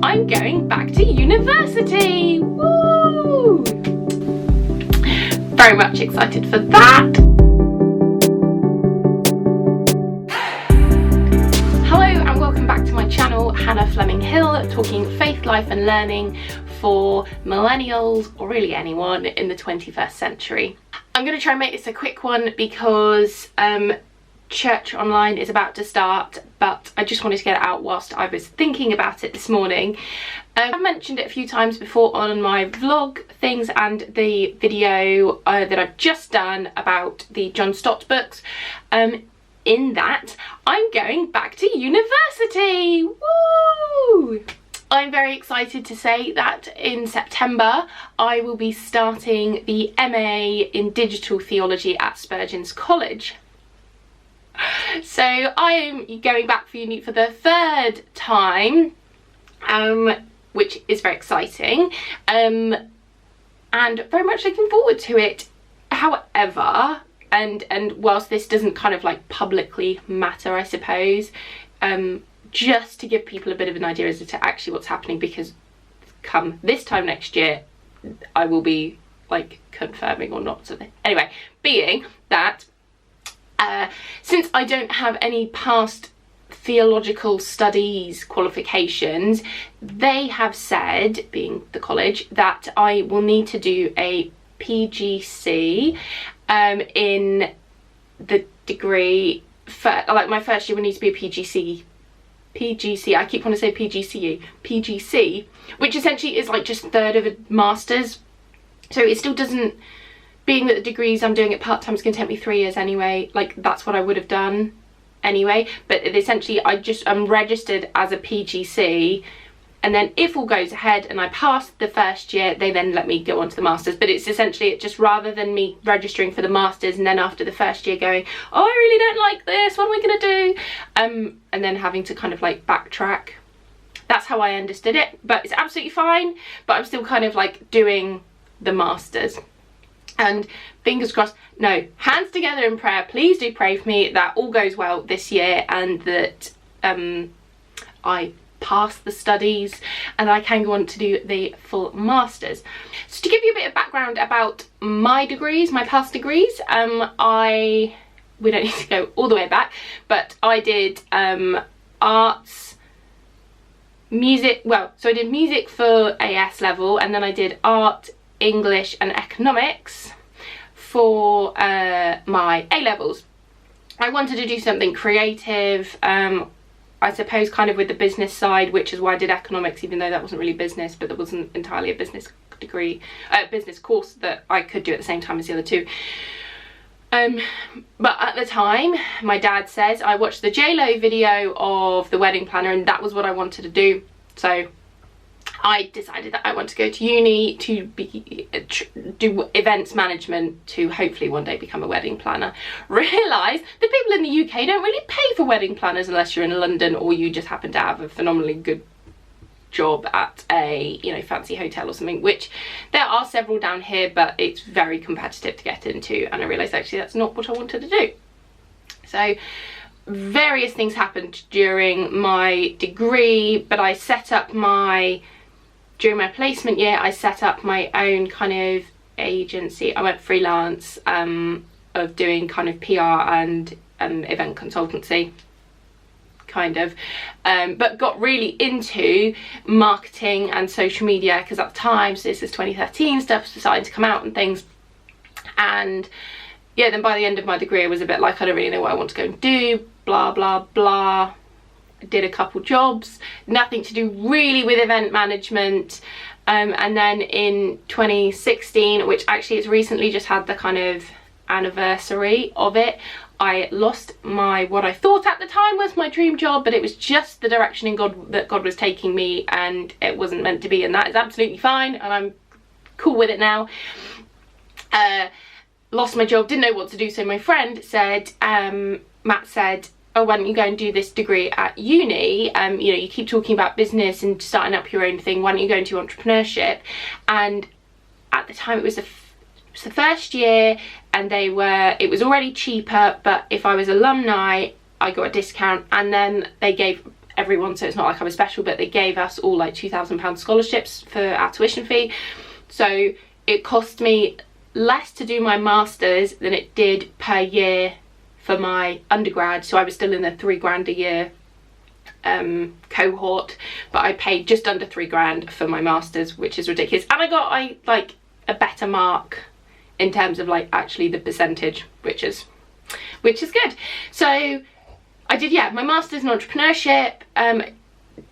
I'm going back to university! Woo! Very much excited for that. Hello and welcome back to my channel, Hannah Fleming-Hill, talking faith, life and learning for millennials, or really anyone in the 21st century. I'm going to try and make this a quick one because church online is about to start, but I just wanted to get it out whilst I was thinking about it this morning. I've mentioned it a few times before on my vlog things and the video that I've just done about the John Stott books. In that, I'm going back to university! Woo! I'm very excited to say that in September I will be starting the MA in Digital Theology at Spurgeon's College. So I am going back for uni for the third time, which is very exciting, and very much looking forward to it. However, and whilst this doesn't kind of like publicly matter, I suppose, just to give people a bit of an idea as to actually what's happening, because come this time next year I will be like confirming or not something. Anyway, being that since I don't have any past theological studies qualifications, they have said, being the college, that I will need to do a PGC in the degree. Like my first year will need to be a PGC, I keep wanting to say PGC, which essentially is like just a third of a master's. So it still doesn't, being that the degrees I'm doing it part-time is going to take me 3 years anyway, like that's what I would have done anyway. But essentially I'm registered as a PGC, and then if all goes ahead and I pass the first year, they then let me go on to the masters. But it's essentially just rather than me registering for the masters and then after the first year going, oh, I really don't like this, what am I going to do, and then having to kind of like backtrack. That's how I understood it, but it's absolutely fine. But I'm still kind of like doing the masters. And fingers crossed, no, hands together in prayer, please do pray for me that all goes well this year and that I pass the studies and I can go on to do the full masters. So to give you a bit of background about my degrees, my past degrees, we don't need to go all the way back, but I did arts, music, well, so I did music for AS level, and then I did art, English and economics for my A levels. I wanted to do something creative, I suppose kind of with the business side, which is why I did economics, even though that wasn't really business, but there wasn't entirely a business degree, business course that I could do at the same time as the other two. But at the time, my dad says, I watched the JLo video of the wedding planner and that was what I wanted to do. So I decided that I want to go to uni to do events management to hopefully one day become a wedding planner. Realise that people in the UK don't really pay for wedding planners unless you're in London or you just happen to have a phenomenally good job at a, you know, fancy hotel or something, which there are several down here, but it's very competitive to get into, and I realised actually that's not what I wanted to do. So various things happened during my degree, but I set up during my placement year, I set up my own kind of agency. I went freelance of doing kind of PR and event consultancy, kind of, but got really into marketing and social media because at the time, so this is 2013, stuff was starting to come out and things. And yeah, then by the end of my degree, I was a bit like, I don't really know what I want to go and do, blah, blah, blah. I did a couple jobs, nothing to do really with event management. And then in 2016, which actually it's recently just had the kind of anniversary of it, I lost what I thought at the time was my dream job, but it was just the direction in that God was taking me, and it wasn't meant to be, and that is absolutely fine, and I'm cool with it now. Lost my job, didn't know what to do, so my friend said, Matt said, oh, why don't you go and do this degree at uni? You know, you keep talking about business and starting up your own thing, why don't you go into entrepreneurship? And at the time it was the first year, and it was already cheaper, but if I was alumni I got a discount, and then they gave everyone, so it's not like I was special, but they gave us all like £2,000 scholarships for our tuition fee. So it cost me less to do my masters than it did per year for my undergrad. So I was still in the £3,000 a year cohort, but I paid just under £3,000 for my masters, which is ridiculous. And I got like a better mark in terms of like actually the percentage, which is good. So I did, yeah, my masters in entrepreneurship.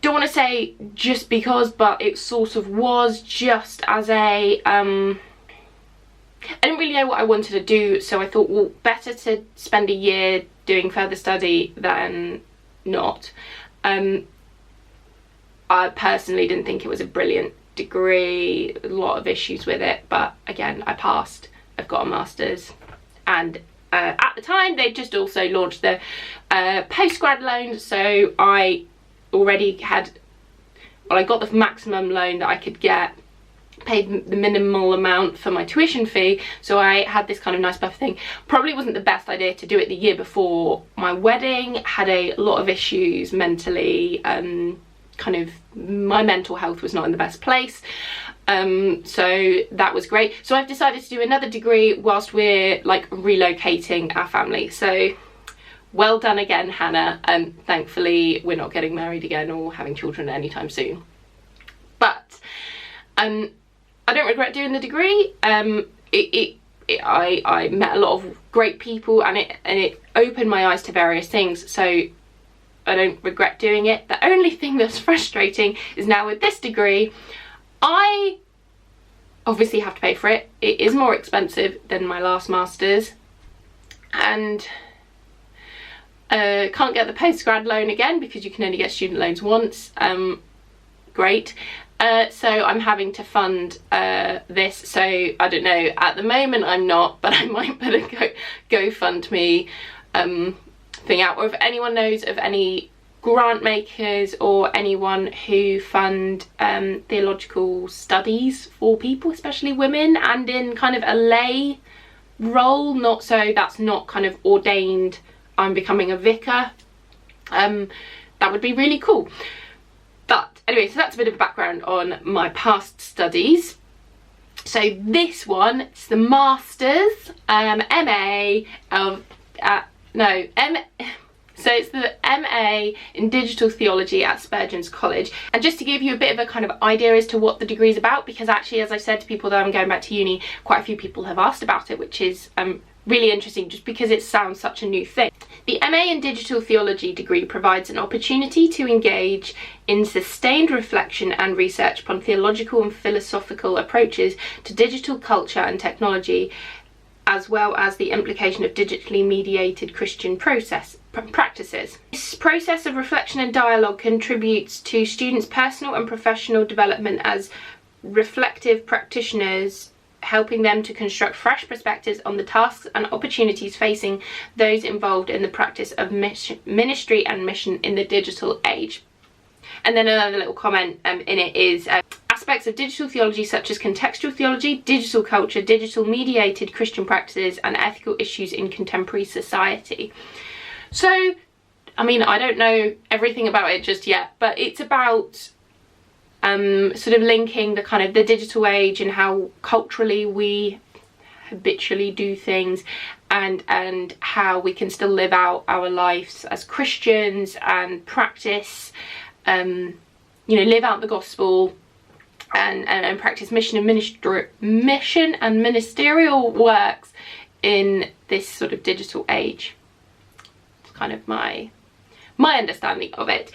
Don't want to say just because, but it sort of was just as a I didn't really know what I wanted to do, so I thought, well, better to spend a year doing further study than not. I personally didn't think it was a brilliant degree, a lot of issues with it, but again, I passed. I've got a master's, and at the time they just also launched the postgrad loan, so I already had, well, I got the maximum loan that I could get, paid the minimal amount for my tuition fee, so I had this kind of nice buffer thing. Probably wasn't the best idea to do it the year before my wedding. Had a lot of issues mentally, kind of my mental health was not in the best place, so that was great. So I've decided to do another degree whilst we're like relocating our family. So well done again, Hannah, and thankfully we're not getting married again or having children anytime soon. But I don't regret doing the degree. I met a lot of great people, and it opened my eyes to various things, so I don't regret doing it. The only thing that's frustrating is now with this degree, I obviously have to pay for it. It is more expensive than my last master's, and can't get the postgrad loan again because you can only get student loans once. Great. So I'm having to fund this, so I don't know, at the moment I'm not, but I might put a GoFundMe thing out, or if anyone knows of any grant makers or anyone who fund theological studies for people, especially women, and in kind of a lay role, not so that's not kind of ordained, I'm becoming a vicar, that would be really cool. But anyway, so that's a bit of a background on my past studies. So this one, it's the Masters, MA of, so it's the MA in Digital Theology at Spurgeon's College. And just to give you a bit of a kind of idea as to what the degree is about, because actually, as I said to people that I'm going back to uni, quite a few people have asked about it, which is really interesting just because it sounds such a new thing. The MA in Digital Theology degree provides an opportunity to engage in sustained reflection and research upon theological and philosophical approaches to digital culture and technology, as well as the implication of digitally mediated Christian practices. This process of reflection and dialogue contributes to students' personal and professional development as reflective practitioners, helping them to construct fresh perspectives on the tasks and opportunities facing those involved in the practice of ministry and mission in the digital age. And then another little comment in it is aspects of digital theology such as contextual theology, digital culture, digital mediated Christian practices, and ethical issues in contemporary society. So, I mean, I don't know everything about it just yet, but it's about sort of linking the kind of the digital age and how culturally we habitually do things, and how we can still live out our lives as Christians and practice, you know, live out the gospel and practice mission and ministerial works in this sort of digital age. It's kind of my understanding of it.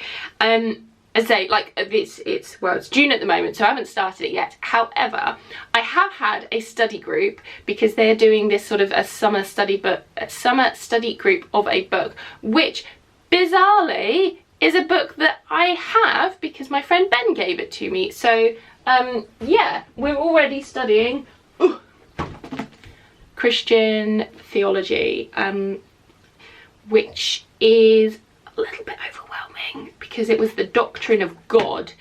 As I say, like, it's June at the moment, so I haven't started it yet. However, I have had a study group because they're doing this sort of a summer study group of a book, which bizarrely is a book that I have because my friend Ben gave it to me. So yeah, we're already studying Christian theology, which is a little bit overwhelming because it was the doctrine of God.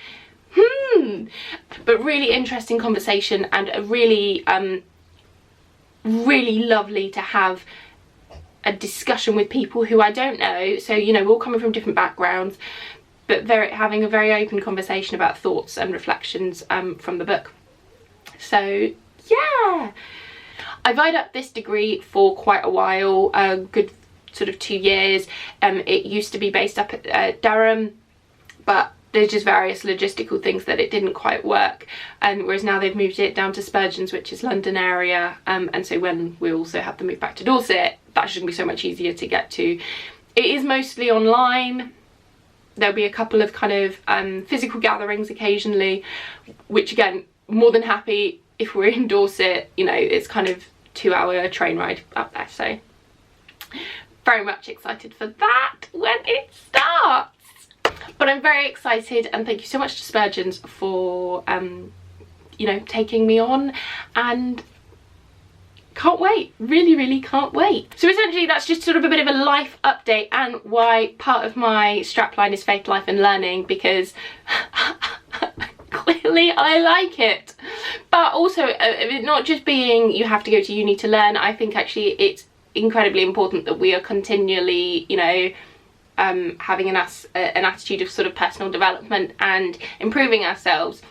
But really interesting conversation, and a really really lovely to have a discussion with people who I don't know. So, you know, we're all coming from different backgrounds, but having a very open conversation about thoughts and reflections from the book. So yeah, I've eyed up this degree for quite a while, a good sort of 2 years. It used to be based up at Durham, but there's just various logistical things that it didn't quite work, and whereas now they've moved it down to Spurgeons, which is London area, and so when we also have to move back to Dorset, that's just gonna be so much easier to get to. It is mostly online. There'll be a couple of kind of physical gatherings occasionally, which again, more than happy. If we're in Dorset, you know, it's kind of 2-hour train ride up there, so very much excited for that when it starts. But I'm very excited, and thank you so much to Spurgeons for you know, taking me on, and can't wait, really can't wait. So essentially that's just sort of a bit of a life update, and why part of my strapline is faith, life and learning, because clearly I like it. But also not just being you have to go to uni to learn. I think actually it's incredibly important that we are continually, you know, having an attitude of sort of personal development and improving ourselves,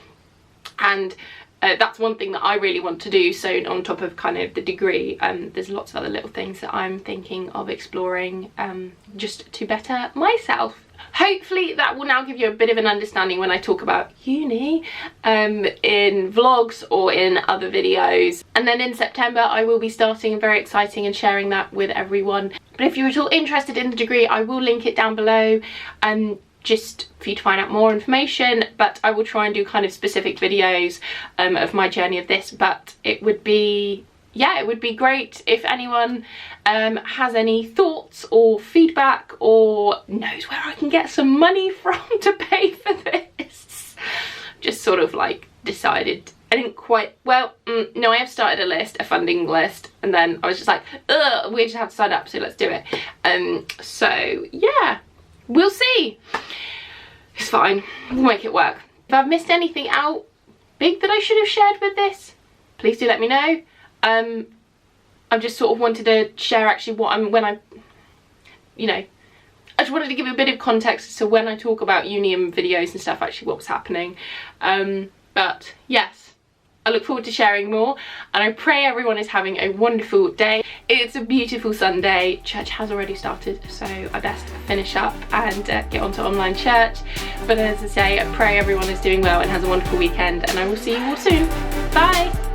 and that's one thing that I really want to do. So on top of kind of the degree, there's lots of other little things that I'm thinking of exploring just to better myself. Hopefully that will now give you a bit of an understanding when I talk about uni in vlogs or in other videos. And then in September I will be starting, very exciting, and sharing that with everyone. But if you're at all interested in the degree, I will link it down below just for you to find out more information. But I will try and do kind of specific videos of my journey of this. But it would be, yeah, it would be great if anyone has any thoughts or feedback, or knows where I can get some money from to pay for this. Just sort of like decided, I didn't quite, well, no, I have started a list, a funding list, and then I was just like, ugh, we just have to sign up, so let's do it. So yeah, we'll see. It's fine, we'll make it work. If I've missed anything out big that I should have shared with this, please do let me know. I just sort of wanted to share actually what you know, I just wanted to give a bit of context to when I talk about uni and videos and stuff, actually what was happening. But yes, I look forward to sharing more, and I pray everyone is having a wonderful day. It's a beautiful Sunday. Church has already started, so I best finish up and get onto online church. But as I say, I pray everyone is doing well and has a wonderful weekend, and I will see you all soon. Bye!